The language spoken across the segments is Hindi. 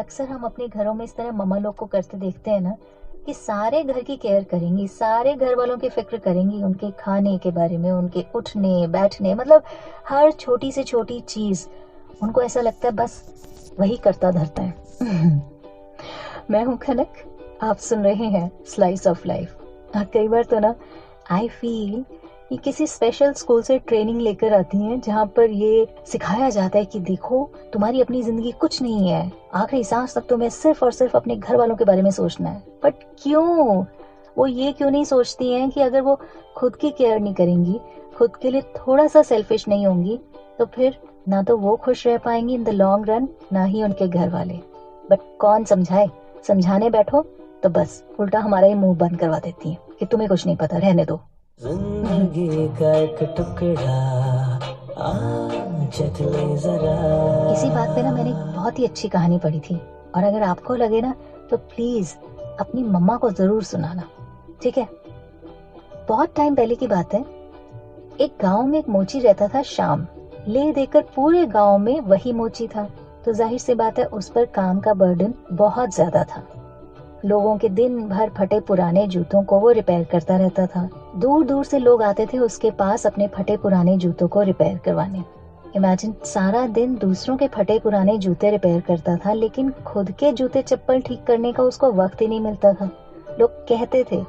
अक्सर हम अपने घरों में इस तरह मम्मा लोग को करते देखते हैं ना, कि सारे घर की केयर करेंगी, सारे घर वालों की फिक्र करेंगी, उनके खाने के बारे में, उनके उठने बैठने, मतलब हर छोटी से छोटी चीज उनको ऐसा लगता है बस वही करता धरता है। मैं हूँ खनक, आप सुन रहे हैं स्लाइस ऑफ लाइफ। कई बार तो ना आई फील ये किसी स्पेशल स्कूल से ट्रेनिंग लेकर आती हैं, जहाँ पर ये सिखाया जाता है कि देखो तुम्हारी अपनी जिंदगी कुछ नहीं है, आखिरी सांस तक तुम्हें सिर्फ और सिर्फ अपने घर वालों के बारे में सोचना है। बट क्यों? वो ये क्यों नहीं सोचती हैं कि अगर वो खुद की केयर नहीं करेंगी, खुद के लिए थोड़ा सा सेल्फिश नहीं होंगी, तो फिर ना तो वो खुश रह पाएंगी इन द लॉन्ग रन, ना ही उनके घर वाले। बट कौन समझाए? समझाने बैठो तो बस उल्टा हमारा ही मुंह बंद करवा देती है कि तुम्हें कुछ नहीं पता, रहने दो। जिंदगी का एक टुकड़ा जरा। इसी बात पे ना मैंने एक बहुत ही अच्छी कहानी पढ़ी थी, और अगर आपको लगे ना तो प्लीज अपनी मम्मा को जरूर सुनाना, ठीक है? बहुत टाइम पहले की बात है। एक गांव में एक मोची रहता था श्याम। ले देकर पूरे गांव में वही मोची था, तो जाहिर सी बात है उस पर काम का बर्डन बहुत ज्यादा था। लोगों के दिन भर फटे पुराने जूतों को वो रिपेयर करता रहता था। दूर दूर से लोग आते थे उसके पास अपने फटे पुराने जूतों को रिपेयर करवाने। इमेजिन, सारा दिन दूसरों के फटे पुराने जूते रिपेयर करता था, लेकिन खुद के जूते चप्पल ठीक करने का उसको वक्त ही नहीं मिलता था। लोग कहते थे,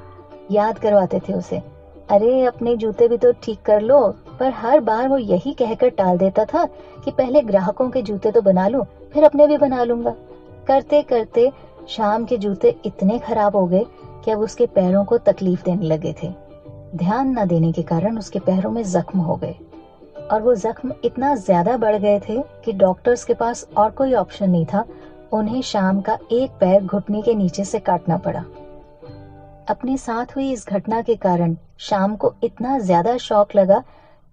याद करवाते थे उसे, अरे अपने जूते भी तो ठीक कर लो, पर हर बार वो यही कहकर टाल देता था कि पहले ग्राहकों के जूते तो बना लूं, फिर अपने भी बना लूंगा। करते करते शाम के जूते इतने खराब हो गए कि अब उसके पैरों को तकलीफ देने लगे थे। ध्यान न देने के कारण उसके पैरों में जख्म हो गए, और वो जख्म इतना ज्यादा बढ़ गए थे कि डॉक्टर्स के पास और कोई ऑप्शन नहीं था, उन्हें शाम का एक पैर घुटने के नीचे से काटना पड़ा। अपने साथ हुई इस घटना के कारण शाम को इतना ज्यादा शॉक लगा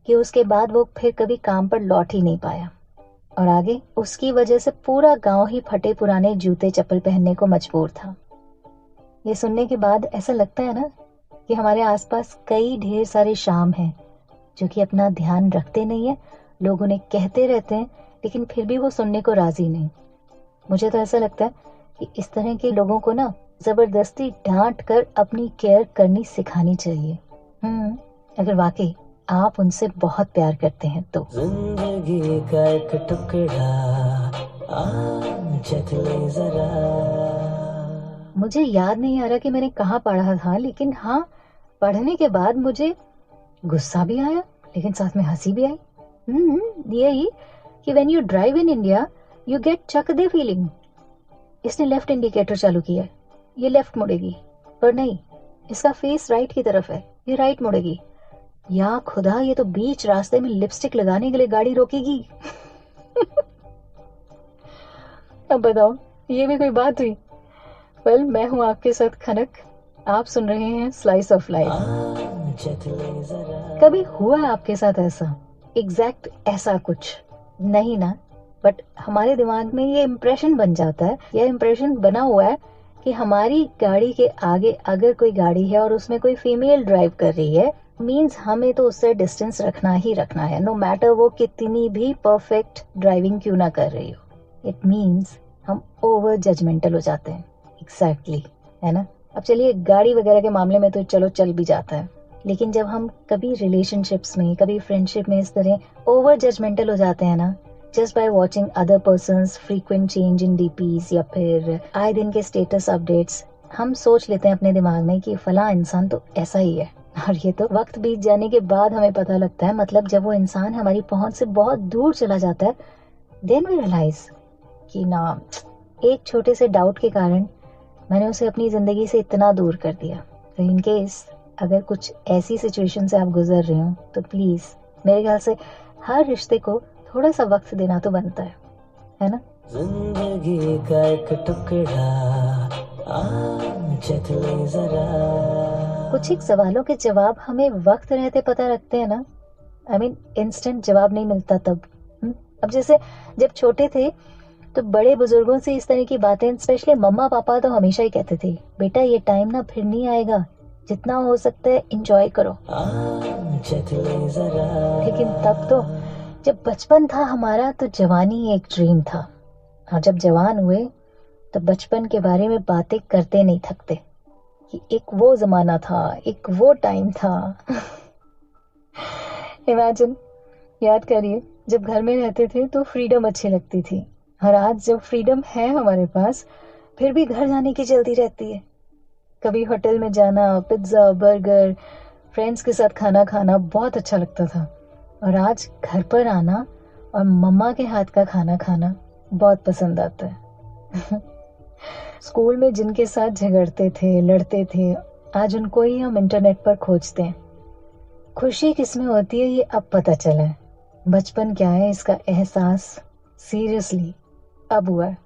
कि उसके बाद वो फिर कभी काम पर लौट ही नहीं पाया, और आगे उसकी वजह से पूरा गांव ही फटे पुराने जूते चप्पल पहनने को मजबूर था। ये सुनने के बाद ऐसा लगता है ना कि हमारे आसपास कई ढेर सारे शाम हैं जो कि अपना ध्यान रखते नहीं है। लोग उन्हें कहते रहते हैं, लेकिन फिर भी वो सुनने को राजी नहीं। मुझे तो ऐसा लगता है कि इस तरह के लोगों को ना जबरदस्ती डांट कर अपनी केयर करनी सिखानी चाहिए। अगर वाकई आप उनसे बहुत प्यार करते हैं तो। जिंदगी का एक टुकड़ा जरा। मुझे याद नहीं आ रहा कि मैंने कहाँ पढ़ा था, लेकिन हाँ, पढ़ने के बाद मुझे गुस्सा भी आया, लेकिन साथ में हंसी भी आई। यही कि when you drive in India you get चक दे फीलिंग। इसने लेफ्ट इंडिकेटर चालू किया है, ये लेफ्ट मुड़ेगी, पर नहीं, इसका फेस राइट की तरफ है, ये राइट मुड़ेगी। या खुदा, ये तो बीच रास्ते में लिपस्टिक लगाने के लिए गाड़ी रोकेगी। अब बताओ, ये भी कोई बात हुई? वेल, मैं हूँ आपके साथ खनक, आप सुन रहे हैं स्लाइस ऑफ लाइफ। कभी हुआ है आपके साथ ऐसा, एग्जैक्ट ऐसा कुछ? नहीं ना, बट हमारे दिमाग में ये इम्प्रेशन बन जाता है, यह इम्प्रेशन बना हुआ है कि हमारी गाड़ी के आगे अगर कोई गाड़ी है और उसमें कोई फीमेल ड्राइव कर रही है, मीन्स हमें तो उससे डिस्टेंस रखना ही रखना है, नो मैटर वो कितनी भी परफेक्ट ड्राइविंग क्यों ना कर रही हो। इट मीन्स हम ओवर जजमेंटल हो जाते हैं। एग्जैक्टली, है ना? अब चलिए, गाड़ी वगैरह के मामले में तो चलो चल भी जाता है, लेकिन जब हम कभी रिलेशनशिप्स में, कभी फ्रेंडशिप में इस तरह ओवर जजमेंटल हो जाते हैं ना, just by watching other persons frequent change in DPs या फिर आए दिन के स्टेटस अपडेट्स, हम सोच लेते हैं अपने दिमाग में कि फला इंसान तो ऐसा ही है। और ये तो वक्त बीत जाने के बाद हमें पता लगता है, मतलब जब वो इंसान हमारी पहुंच से बहुत दूर चला जाता है, देन वी रियलाइज कि ना, एक छोटे से डाउट के कारण मैंने उसे अपनी जिंदगी से इतना दूर कर दिया। तो इन केस अगर कुछ ऐसी सिचुएशन से आप गुजर रहे हो, तो प्लीज मेरे ख्याल से हर रिश्ते को थोड़ा सा वक्त देना तो बनता है ना? जिंदगी का एक टुकड़ा जरा। कुछ एक सवालों के जवाब हमें वक्त रहते पता लगते हैं ना। आई मीन, इंस्टेंट जवाब नहीं मिलता तब। अब जैसे जब छोटे थे तो बड़े बुजुर्गों से इस तरह की बातें, स्पेशली मम्मा पापा तो हमेशा ही कहते थे, बेटा ये टाइम ना फिर नहीं आएगा, जितना हो सकता है एंजॉय करो। लेकिन तब तो जब बचपन था हमारा, तो जवानी एक ड्रीम था। और जब जवान हुए तो बचपन के बारे में बातें करते नहीं थकते कि एक वो जमाना था, एक वो टाइम था। इमेजिन, याद करिए, जब घर में रहते थे तो फ्रीडम अच्छी लगती थी, और आज जब फ्रीडम है हमारे पास, फिर भी घर जाने की जल्दी रहती है। कभी होटल में जाना, पिज्ज़ा, बर्गर, फ्रेंड्स के साथ खाना खाना बहुत अच्छा लगता था, और आज घर पर आना और मम्मा के हाथ का खाना खाना बहुत पसंद आता है। स्कूल में जिनके साथ झगड़ते थे, लड़ते थे, आज उनको ही हम इंटरनेट पर खोजते हैं। खुशी किसमें होती है ये अब पता चला है। बचपन क्या है इसका एहसास सीरियसली अब हुआ है।